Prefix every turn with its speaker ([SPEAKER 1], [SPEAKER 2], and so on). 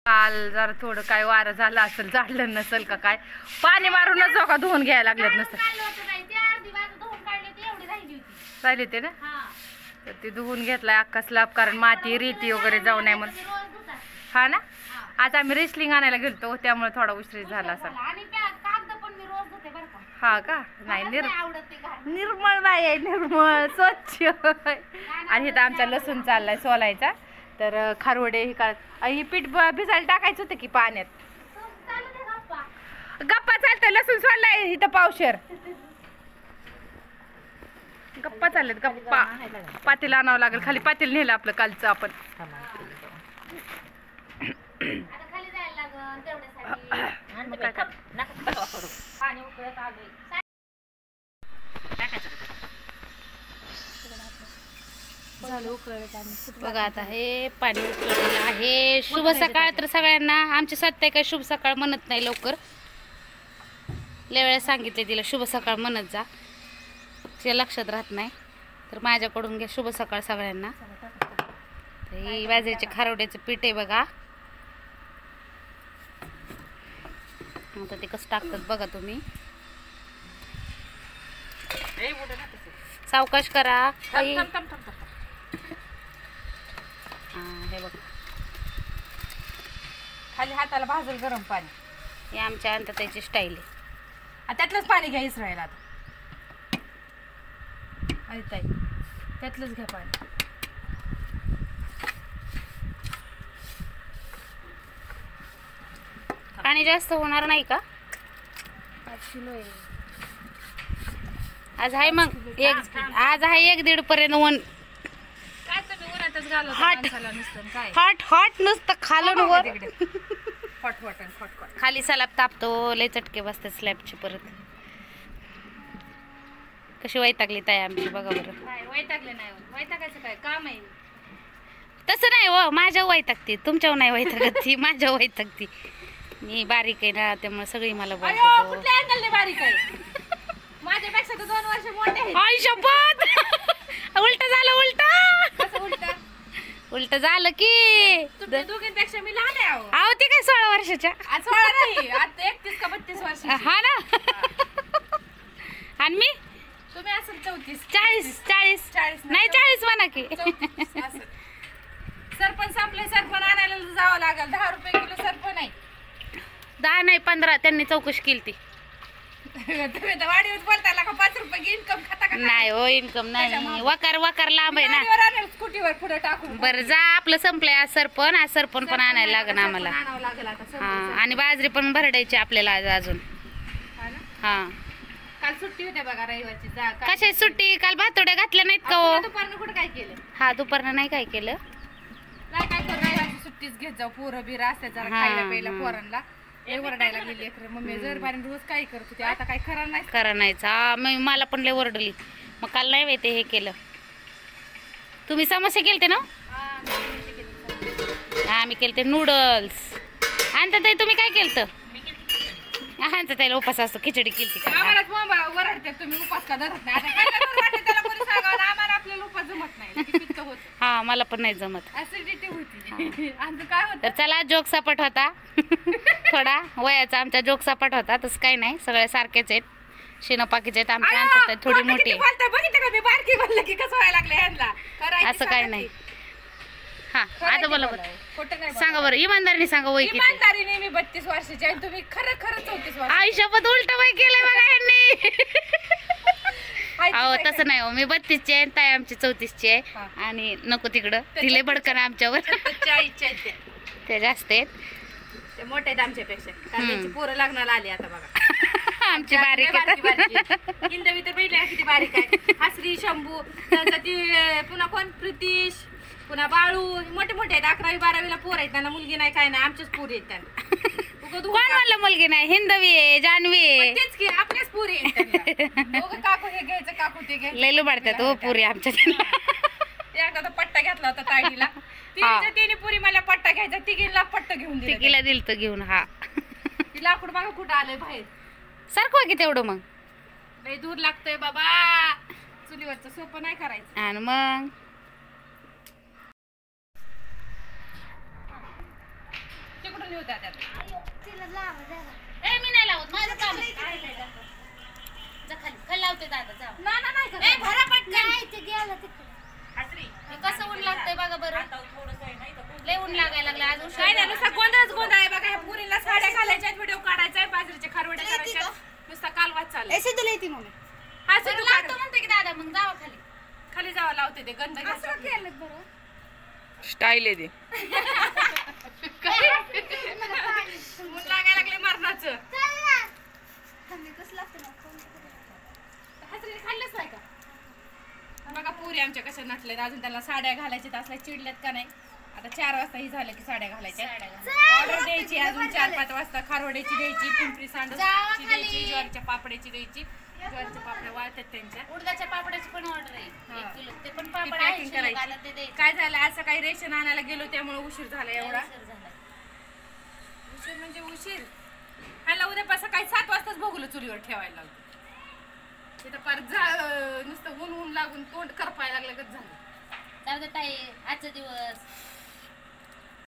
[SPEAKER 1] काल जरा थोडं काय वारं झालं असेल, झाडलं नसेल का काय, पाणी मारूनच का धुवून घ्यायला लागलेत नसेल राहिली ते ना. तर ती धुवून घेतलाय अख्खा स्लॅब, कारण माती रेती वगैरे जाऊ नये म्हणून. हा ना, आज आम्ही रेसलिंग आणायला गेलतो त्यामुळे थोडा उशीर झाला असेल. हा का, नाही निर्मळ बाई आहे, निर्मळ स्वच्छ. आणि इथं आमचा लसूण चाललाय सोलायचा. तर खारवडे ही पीठ भिजायला टाकायचं होतं की पाण्यात. गप्पा चालतं, लसूण सोललाय इथं पावशेर. गप्पा चाललेत गप्पा. पातेल आणावं लागेल, खाली पातेल नेलं आपलं कालचं आपण. बघा आता हे पाणी उकळलेलं आहे. शुभ सकाळ तर सगळ्यांना. आमची सत्य काय शुभ सकाळ म्हणत नाही लवकर, लय वेळा सांगितले तिला शुभ सकाळ म्हणत जा, ते लक्षात राहत नाही. तर माझ्याकडून घ्या शुभ सकाळ सगळ्यांना. हे बाजरीचे खारवड्याचं पीठ आहे बघा. आता ते कसं टाकतात बघा तुम्ही. सावकाश करा. हे बघ,
[SPEAKER 2] खाली हाताला भाजल गरम पाणी.
[SPEAKER 1] हे आमच्या अंतताईची स्टाईल आहे.
[SPEAKER 2] त्यातलंच पाणी घ्या इसरायला. अरे ताई, त्यातलंच घ्या पाणी.
[SPEAKER 1] पाणी जास्त होणार नाही का?
[SPEAKER 2] 5 किलो आहे
[SPEAKER 1] आज. आहे मग आज आहे 1-1.5 पर्यंत ऊन.
[SPEAKER 2] काय तुम्ही उन्हातच घालत काय
[SPEAKER 1] हॉट हॉट नुसतं खालून वर.
[SPEAKER 2] फट
[SPEAKER 1] खाली सलाब तापतो, लय चटके बसते स्लॅबची. परत कशी वैतागली ताई आमची बघा बरं.
[SPEAKER 2] नाही वैतागले नाही, वैतागायचं काय काम आहे.
[SPEAKER 1] तसं नाही हो, माझ्या वैतागती, तुमच्यावर नाही वैतागत ती, माझ्या वैतागती. मी बारीक आहे ना त्यामुळे सगळी मला बोलतो.
[SPEAKER 2] कुठल्या अँगलने बारीक आहे? माझ्यापेक्षा तर 2 वर्ष मोठे आहे.
[SPEAKER 1] आई शपथ. उलट झालं, उलट झालं की.
[SPEAKER 2] तुमच्या दोघींपेक्षा मी लहान आहे.
[SPEAKER 1] अहो ते काय 16 वर्षाच्या.
[SPEAKER 2] आज 16 नाही, आता 31 का 32 वर्ष.
[SPEAKER 1] हा ना. आणि मी
[SPEAKER 2] तुम्ही असेल 34
[SPEAKER 1] 40 नाही 40 म्हणा की.
[SPEAKER 2] सरपण संपले, सरपण आणायला जावं लागेल. 10 रुपये किलो सरपण आहे.
[SPEAKER 1] 10 नाही 15 त्यांनी चौकशी केली ती.
[SPEAKER 2] तुम्ही तर वाढीवर बोलता का 5 रुपये इन्कम खाता का?
[SPEAKER 1] नाही हो, इन्कम नाही. वकार लांब आहे ना.
[SPEAKER 2] स्कूटीवर पुढे टाकून.
[SPEAKER 1] बरं जा, आपलं संपलंय. आज सरपण पण आणायला लागेल आम्हाला. हा, आणि बाजरी पण भरडायची आपल्याला आज अजून. हा,
[SPEAKER 2] काल सुट्टी होते बघा रविवारची.
[SPEAKER 1] कशाची सुट्टी? काल भातोड्या घातल्या नाहीत का हो?
[SPEAKER 2] दुपारनं कुठं काय केलं?
[SPEAKER 1] हा, दुपारनं नाही काय केलं.
[SPEAKER 2] काय करू, रविवारची सुट्टीच घेत जाऊ. पोरं बिरं असते जरा खायला प्यायला पोरांना. ओरडायला गेली मम्मी जर पाणी रोज काय करत होती, आता काय खरं
[SPEAKER 1] नाही. मला पण लय ओरडली. मग काल नाही माहिती हे केलं. तुम्ही समोसे केलते ना? आम्ही केलते नूडल्स. आणि ताई तुम्ही काय केलतं? आता त्याला उपास असतो, खिचडी केलती का?
[SPEAKER 2] ओरडते तुम्ही उपास का धरत नाही. त्याला कोणी सांगावं, आम्हाला आपल्याला उपास जमत नाही.
[SPEAKER 1] हा, मला पण नाही जमत.
[SPEAKER 2] ऍसिडिटी होती. आमचं काय होतं.
[SPEAKER 1] तर चला, जोक सपाट होता. थोडा वयाचा आमचा जोक सपाट होता. तसं काही नाही, सगळे सारखेच आहेत. शिनपाकीचे आहेत आमच्या. अंतर थोडी मोठी आहे. असं काही नाही. हा, आता बोला सांगा बरं, इमानदारीने सांगा. वय किती?
[SPEAKER 2] इमानदारीने मी 32 वर्षाची आहे. तुम्ही खरं 34 वर्ष.
[SPEAKER 1] आयुष्यात उलट वय केलंय बघा यांनी. अहो तसं नाही हो, मी 32ची आहे, ताई आमची 34ची आहे. आणि नको तिकडं, तिले भडकन आमच्यावर.
[SPEAKER 2] 40च्या
[SPEAKER 1] ते जास्त आहेत,
[SPEAKER 2] ते मोठे आहेत आमच्यापेक्षा. त्यांची पोरं लग्नाला आली आता बघा.
[SPEAKER 1] आमची बारीक
[SPEAKER 2] हिंदवी तर बहिणी किती बारीक आहे. हसरी, शंभू, त्यांचा ती पुन्हा कोण प्रितीश, पुन्हा बाळू, मोठे मोठे आहेत. 11वी 12वीला पोर आहेत. त्यांना मुलगी नाही काय नाही, आमच्याच पोरी आहेत त्यांना.
[SPEAKER 1] कोण म्हणलं मुलगी नाही? हिंदवी आहे, जानवी आहे.
[SPEAKER 2] तेच की, आपल्याच पोरी आहेत. काकू हे घ्यायचं, काकू ते घ्यायचं.
[SPEAKER 1] लय लुबाडतात हो पोरी आमच्या.
[SPEAKER 2] एकदा तर पट्टा घेतला होता ताईला. तिने पुरी मला पट्टा घ्यायचा, तिघीला पट्टा घेऊन दिला.
[SPEAKER 1] तिघीला दिलं तर घेऊन. हा,
[SPEAKER 2] ती लाकूड बघा कुठं आलंय बाहेर.
[SPEAKER 1] सारखं की तेवढं मग
[SPEAKER 2] लय दूर लागतंय बाबा. चुलीवरचं सोपं नाही करायचं.
[SPEAKER 1] आणि मग
[SPEAKER 2] तिकडून कमी होत्या त्यात.
[SPEAKER 1] ए मी नाही लावत माझं काम आहे. जा खाली खाली लावते दादा जा.
[SPEAKER 2] ना ना नाही का?
[SPEAKER 1] ए भरा पटकन.
[SPEAKER 2] हासरी.
[SPEAKER 1] हे कसं ऊन लागतंय बघा बरं. लय ऊन लागायला लागलं आज उशीर
[SPEAKER 2] काय नाही
[SPEAKER 1] झाला.
[SPEAKER 2] नुसता गोंधळ आहे बघा. ह्या पुरीला साड्या घालायच्या व्हिडिओ काढायचा बाजरीचे खारवडे करायचे नुसता कालवाच चालला. हा
[SPEAKER 1] बरं
[SPEAKER 2] सिद्धू
[SPEAKER 1] लावतो म्हणते की दादा मग जावा खाली.
[SPEAKER 2] खाली जावं लावते ते गंध
[SPEAKER 3] स्टाईल आहे ते.
[SPEAKER 2] ऊन लागायला लागले मरणाचं. हासरीने खाल्लंच नाही का? बघा पुरी आमच्या कशा नटल्यात अजून त्यांना साड्या घालायच्या असल्या चिडल्यात का नाही. आता 4 वाजता ही झालं की साड्या घालायच्या. ऑर्डर द्यायची अजून 4-5 वाजता खारवड्याची द्यायची, पिंपरी सांडची द्यायची, ज्वारीच्या पापड्याची द्यायची. ज्वारीच्या पापड्या वाळतात त्यांच्या.
[SPEAKER 1] उडदाच्या पापडाची पण ऑर्डर आहे 1 किलो. ते पण
[SPEAKER 2] ती
[SPEAKER 1] पापड
[SPEAKER 2] packing
[SPEAKER 1] आहे शिल्लक, आता ते
[SPEAKER 2] करायची.
[SPEAKER 1] द्यायचं.
[SPEAKER 2] काय झालं आज सकाळी रेशन आणायला गेलो त्यामुळे उशीर झाला एवढा.
[SPEAKER 1] उशीर झाला.
[SPEAKER 2] उशीर म्हणजे उशीर. ह्याला उद्या सकाळी 7 वाजताच भोगलं चुलीवर ठेवायला लागलं. तिथं पार नुसतं ऊन लागून तोंड करपायला लागलं झालं.
[SPEAKER 1] जाऊ दे ताई आजचा दिवस